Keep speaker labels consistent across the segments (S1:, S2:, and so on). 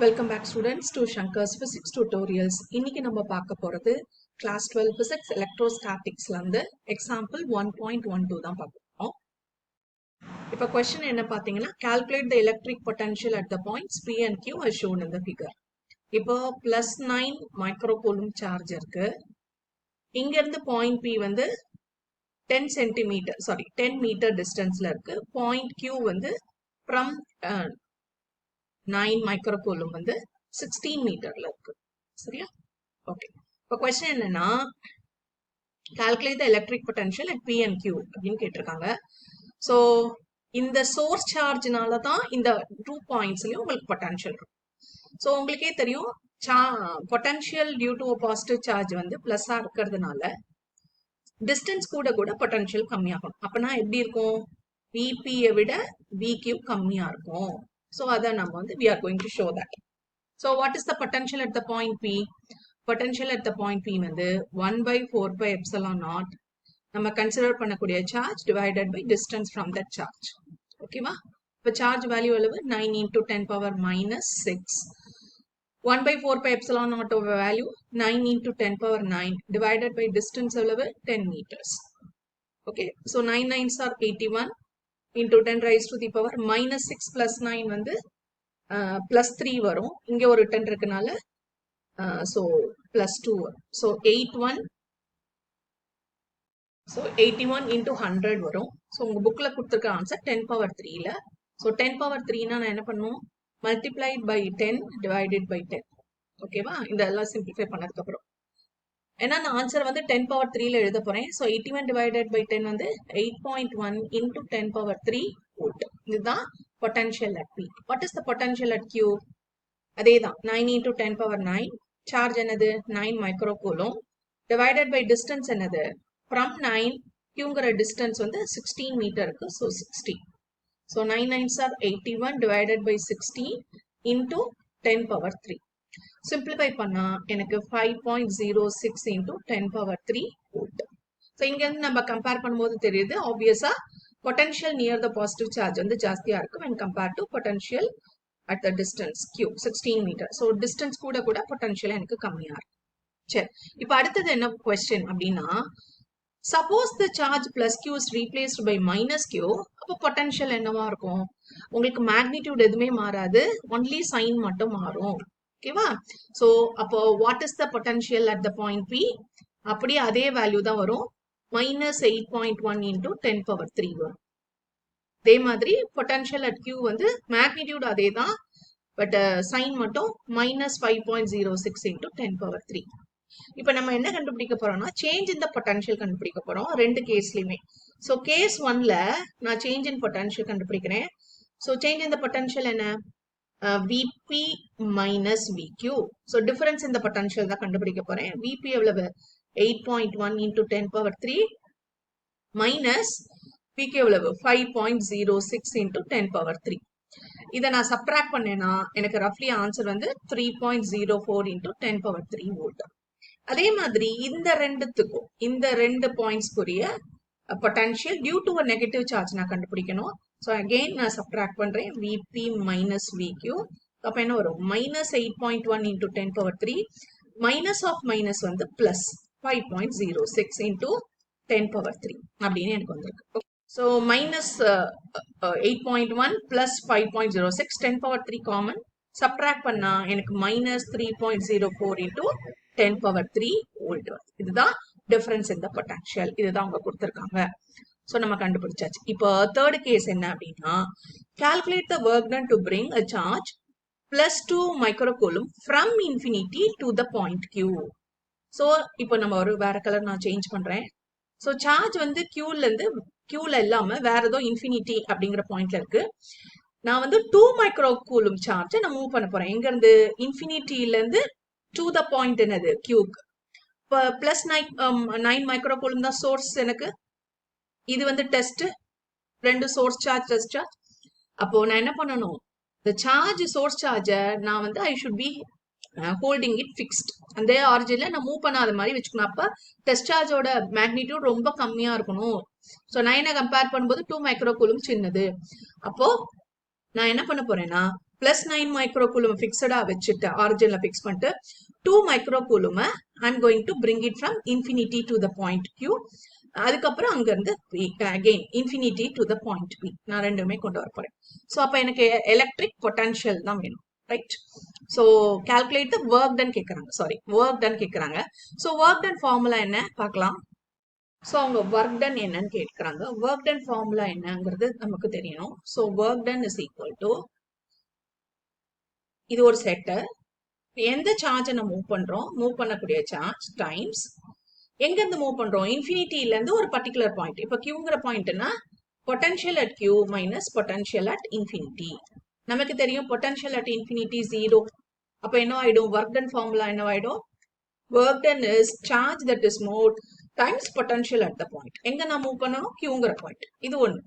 S1: Welcome back students to Shankar's Physics Tutorials. இன்னைக்கு நம்ம பார்க்க போறது class 12 Physics Electrostaticsல இருந்து example 1.12 தான் பார்க்க போறோம். இப்ப question என்ன பாத்தீங்கன்னா calculate the electric potential at the points P and Q as shown in the figure. இப்போ +9 microcoulomb charge இருக்கு. இங்க இருந்து point P வந்து 10 meter distanceல இருக்கு. Point Q வந்து from 9 microcoulomb வந்து 16 மீட்டர்ல இருக்கு. சரியா? ஓகே. இப்போ क्वेश्चन என்னன்னா calculate the electric potential at P and Q அப்படின்னு கேட்டிருக்காங்க. சோ இந்த சோர்ஸ் சார்ஜ்னால தான் இந்த 2 பாயிண்ட்ஸ்லயும் உங்களுக்கு பொட்டன்ஷியல் இருக்கும். சோ உங்களுக்கே தெரியும் potential due to positive charge வந்து பிளஸ்ஸா இருக்கிறதுனால டிஸ்டன்ஸ் கூட கூட பொட்டன்ஷியல் கம்மியாகும். அப்பனா எப்படி இருக்கும்? VP விட VQ கம்மியா இருக்கும். So அதான் நம்ம வந்து we are going to show that. So what is the potential at the point P? Potential at the point P வந்து 1/4 pi epsilon naught நம்ம கன்சிடர் பண்ணக்கூடிய charge divided by distance from that charge. ஓகேவா? இப்போ charge value எவ்வளவு 9 into 10 power minus 6. 1/4 pi epsilon naught over value 9 into 10 power 9 divided by distance எவ்வளவு 10 meters. Okay, so 9 9s are 81 into 10 raised to the power minus 6 plus 9 வந்து plus 3 வரும். இங்க ஒரு 10 இருக்கனால so plus 2 வரும். So 81 into 100 வரும். So உங்க புக்ல கொடுத்திருக்க ஆன்சர் 10 power 3 ல. So 10 power 3 னா நான் என்ன பண்ணுவோம்? multiplied by 10 divided by 10. ஓகேவா? இதெல்லாம் சிம்பிளிஃபை பண்ணதுக்கு அப்புறம் ஏன்னா நான் ஆன்சர் வந்து 10 power 3 ல எழுத போறேன். So 81 divided by 10 வந்து 8.1 into 10 power 3 volt. இதுதான் potential at P. What is the potential at Q? அதேதான் 9 into 10 power 9. Charge என்னது 9 microcoulomb divided by distance என்னது from 9 Qங்கிற distance வந்து 16 மீட்டருக்கு. So 60. So 9 9s are 81 divided by 16 into 10 power 3. Simplify பண்ணா எனக்கு 5.06 into 10 power 3 volt. So இங்க இருந்து நம்ம கம்பேர் பண்ணும்போது தெரியுது ஆப்வியஸா potential near the positive charge வந்து ஜாஸ்தியா இருக்கு when compared to potential at the distance Q 16 meter. So distance கூட கூட potential எனக்கு கம்மியா இருக்கு. சரி, இப்போ அடுத்தது என்ன question அப்படின்னா suppose the charge plus Q is replaced by minus Q, அப்போ potential என்னவா இருக்கும்? உங்களுக்கு magnitude எதுவுமே மாறாது, only sign மட்டும் மாறும். ஓகேவா? சோ அப்போ what is the potential at the point P? அப்படியே அதே வேல்யூ தான் வரும், minus 8.1 into 10 power 3 வரும். அதே மாதிரி potential at Q வந்து magnitude அதே தான், பட் சைன் மட்டும் minus 5.06 into 10 power 3. இப்போ நம்ம என்ன கண்டுபிடிக்க போறோம்னா சேஞ்ச் இன் த பொட்டன்ஷியல் கண்டுபிடிக்க போறோம் ரெண்டு கேஸ்லயுமே. ஸோ கேஸ் 1ல நான் சேஞ்ச் இன் பொட்டன்ஷியல் கண்டுபிடிக்கிறேன். So change in the potential என்ன? VP minus VQ. So difference in the potential தான் கண்டுபிடிக்க போறேன். VP எவ்வளவு 8.1 into 10 power 3 minus VQ எவ்வளவு 5.06 into 10 power 3. இதை நான் சப்ராக்ட் பண்ணேன்னா எனக்கு ரஃப்லி ஆன்சர் வந்து 3.04 into 10 power 3 volt. அதே மாதிரி இந்த ரெண்டுத்துக்கும் இந்த ரெண்டு பாயிண்ட்ஸ்க்குரிய potential due to a negative charge நான் கண்டுபிடிக்கணும். ஸோ அகெயின் நான் சப்ராக்ட் பண்றேன் VP minus VQ. அப்போ என்ன வரும் minus 8.1 into 10 power 3 minus of minus வந்து plus 5.06 into 10 power 3 அப்படின்னு எனக்கு வந்திருக்கு. So minus 8.1 plus 5.06 10 power 3 common subtract பண்ணா எனக்கு minus 3.04 into 10 power 3 volt. இதுதான் difference in the potential. இதுதான் அவங்க கொடுத்திருக்காங்க. சோ நம்ம கண்டுபிடிச்சாச்சு. இப்போ third case என்ன அப்படின்னா calculate the work done to bring a charge plus 2 microcoulomb from infinity to the point Q. So இப்போ நம்ம ஒரு வேற கலர் நான் சேஞ்ச் பண்றேன். சோ சார்ஜ் வந்து Qல இல்லாம வேற ஏதோ இன்ஃபினிட்டி அப்படிங்கிற பாயிண்ட்ல இருக்கு. நான் வந்து 2 microcoulomb சார்ஜ் நான் மூவ் பண்ண போறேன். எங்க இருந்து இன்ஃபினிட்டில இருந்து to the point என்னது Qக்கு. இப்போ பிளஸ் 9 microcoulomb தான் சோர்ஸ் எனக்கு. இது வந்து டெஸ்ட், ரெண்டு சோர்ஸ் சார்ஜ் டெஸ்ட் சார்ஜ். அப்போ நான் என்ன பண்ணணும், இந்த சார்ஜ் சோர்ஸ் சார்ஜை நான் வந்து I should be holding it fixed. அந்த ஆரிஜின்ல நான் மூவ் பண்ணாத மாதிரி வச்சுக்கணும். அப்ப டெஸ்ட் சார்ஜோட மேக்னிடியூட் ரொம்ப கம்மியா இருக்கணும். ஸோ 9 கம்பேர் பண்ணும்போது 2 microcoulomb சின்னது. அப்போ நான் என்ன பண்ண போறேன்னா plus 9 microcoulomb fixed வச்சுட்டு ஆரிஜின்ல ஃபிக்ஸ் பண்ணிட்டு 2 microcoulomb I'm going to bring it from infinity to the point Q. அதுக்கப்புறம் அங்க இருந்து again infinity to the point P. நான் ரெண்டுமே கொண்டு வர போறேன். ஸோ அப்ப எனக்கு எலக்ட்ரிக் பொட்டன்ஷியல் தான் வேணும், right? So calculate the work done கேட்கறாங்க, சாரி work done கேட்கறாங்க. ஸோ work done ஃபார்முலா என்ன பார்க்கலாம். ஸோ அவங்க ஒர்க் டன் என்னன்னு கேட்கறாங்க. ஒர்க் டன் ஃபார்முலா என்னங்கிறது நமக்கு தெரியணும். So work ton is equal to, இது ஒரு செட்டு, எந்த சார்ஜை நம்ம மூவ் பண்றோம், மூவ் பண்ணக்கூடிய சார்ஜ் டைம்ஸ் எங்க இருந்து மூவ் பண்றோம், இன்ஃபினிட்டில இருந்து ஒரு பர்டிகுலர் பாயிண்ட். இப்ப கியூங்கிற பாயிண்ட்னா potential at Q minus potential at infinity. நமக்கு தெரியும் பொட்டன்ஷியல் அட் இன்ஃபினிட்டி 0. அப்ப என்ன ஆயிடும், ஒர்க் டன் ஃபார்முலா என்ன ஆயிடும், work done is charge that is moved times potential at the point. எங்க நான் மூவ் பண்ணணும், கியூங்கிற பாயிண்ட். இது ஒண்ணு.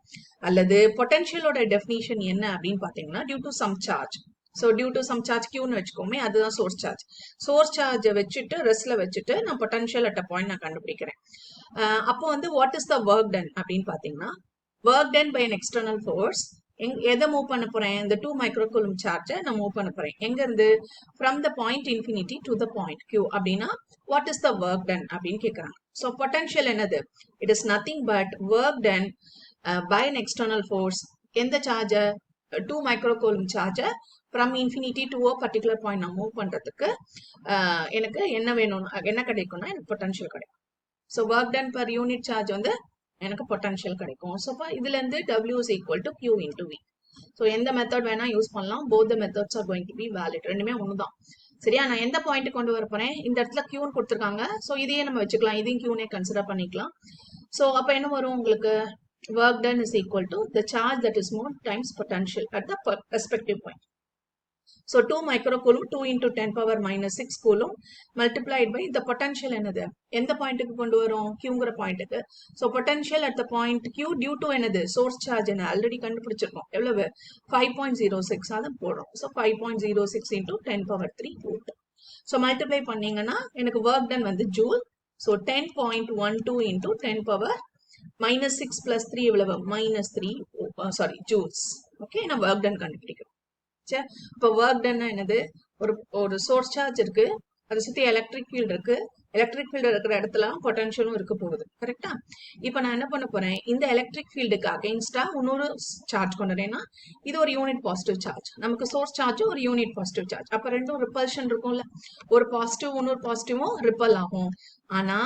S1: அல்லது பொட்டன்ஷியலோட டெஃபினிஷன் என்ன அப்படின்னு பாத்தீங்கன்னா due to some charge. So due to some charge கியூன்னு வச்சுக்கோமே, அதுதான் சோர்ஸ் சார்ஜ். சோர்ஸ் சார்ஜை வச்சுட்டு ரெஸ்ட்ல வச்சுட்டு நான் பொட்டன்ஷியல் அட் அ பாயிண்ட் நான் கண்டுபிடிக்கிறேன். அப்போ வந்து what is the work done அப்படின்னு பாத்தீங்கன்னா, work done by an external force. எதை மூவ் பண்ண போறேன், இந்த 2 microcoulomb சார்ஜை நான் மூவ் பண்ண போறேன். எங்க இருந்து, from the point infinity to the point Q. அப்படின்னா what is the work done அப்படின்னு கேட்கறாங்க. ஸோ பொட்டன்ஷியல் என்னது, it is nothing but work done by an external force. எந்த சார்ஜை, 2 microcoulomb சார்ஜை from infinity to a particular point நான் move பண்றதுக்கு எனக்கு என்ன வேணும், என்ன கிடைக்கும்னா எனக்கு பொட்டன்ஷியல் கிடைக்கும். So work done per unit charge வந்து எனக்கு பொட்டன்ஷியல் கிடைக்கும். ஸோ இதுல இருந்து W is equal to Q into V. So எந்த மெத்தட் வேணா யூஸ் பண்ணலாம். Both the methods are going to be valid. ரெண்டுமே ஒண்ணுதான். சரியா, நான் எந்த பாயிண்ட் கொண்டு வர போறேன், இந்த இடத்துல Qன்னு கொடுத்துருக்காங்க. ஸோ இதையே நம்ம வச்சுக்கலாம், இதையும் Qனே கன்சிடர் பண்ணிக்கலாம். ஸோ அப்ப என்ன வரும் உங்களுக்கு, work done is equal to the charge that is moved times potential at the respective point. So 2 microcoulomb 2 into 10 power minus 6 coulomb multiplied by the potential என்னது, எந்த பாயிண்ட்டுக்கு கொண்டு வரும், கியூங்கிற பாயிண்ட்டுக்கு. So potential at the point Q due to என்னது, source charge என்ன already கண்டுபிடிச்சிருக்கோம், எவ்வளவு 5.06 அதை போடுறோம். So 5.06 into 10 power 3 volt. So multiply பண்ணீங்கன்னா எனக்கு ஒர்க் டன் வந்து joule. So 10.12 into 10 power minus 6 plus 3 எவ்வளவு, minus 3 சாரி ஜூல்ஸ். ஓகே, நான் ஒர்க் டன் கண்டுபிடிக்கிறோம். இப்போ ஒர்க் டன் என்னது, ஒரு சோர்ஸ் சார்ஜ் இருக்கு, அதை சுத்தி எலக்ட்ரிக் ஃபீல்டு இருக்கு. எலக்ட்ரிக் ஃபீல்டு இருக்கிற இடத்துல பொட்டன்ஷியலும் இருக்க போகுது, கரெக்டா? இப்போ நான் என்ன பண்ண போறேன், இந்த எலக்ட்ரிக் ஃபீல்டுக்கு அகைன்ஸ்டா இன்னொரு சார்ஜ் கொண்டு வரேன்னா இது ஒரு யூனிட் பாசிட்டிவ் சார்ஜ், நமக்கு சோர்ஸ் சார்ஜ் ஒரு யூனிட் பாசிட்டிவ் சார்ஜ். அப்ப ரெண்டும் ரிப்பல்ஷன் இருக்கும்ல, ஒரு பாசிட்டிவ் இன்னொரு பாசிட்டிவும் ரிப்பல் ஆகும். ஆனா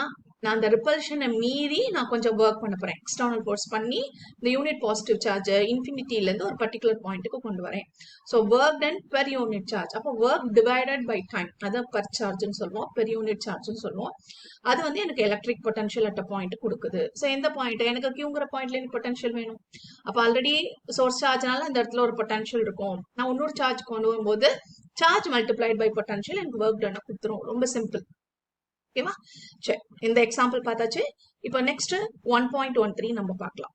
S1: நான் அந்த ரிப்பல்ஷனை மீறி நான் கொஞ்சம் ஒர்க் பண்ண போறேன், எக்ஸ்டர்னல் ஃபோர்ஸ் பண்ணி இந்த யூனிட் பாசிட்டிவ் சார்ஜ் இன்ஃபினிட்டில இருந்து ஒரு பர்டிகுலர் பாயிண்ட்டுக்கு கொண்டு வரேன். So work ton per unit charge. அப்போ ஒர்க் டிவைடட் பை டைம், அதான் பெர் சார்ஜ்னு சொல்லுவோம், பெர் யூனிட் சார்ஜ்னு சொல்லுவோம். அது வந்து எனக்கு எலக்ட்ரிக் பொட்டன்ஷியல் அட் பாயிண்ட் கொடுக்குது. ஸோ எந்த பாயிண்ட், எனக்கு கியூங்கிற பாயிண்ட்ல எனக்கு பொட்டன்ஷியல் வேணும். அப்போ ஆல்ரெடி சோர்ஸ் சார்ஜ்னால அந்த இடத்துல ஒரு பொட்டன்ஷியல் இருக்கும். நான் இன்னொரு சார்ஜ் கொண்டு வரும்போது சார்ஜ் மல்டிப்ளைட் பை பொட்டன்ஷியல் எனக்கு ஒர்க் டன் கொடுத்துரும். ரொம்ப சிம்பிள். ஓகேவா, சரி இந்த எக்ஸாம்பிள் பார்த்தாச்சு. இப்போ நெக்ஸ்ட் 1.13 நம்ம பார்க்கலாம்.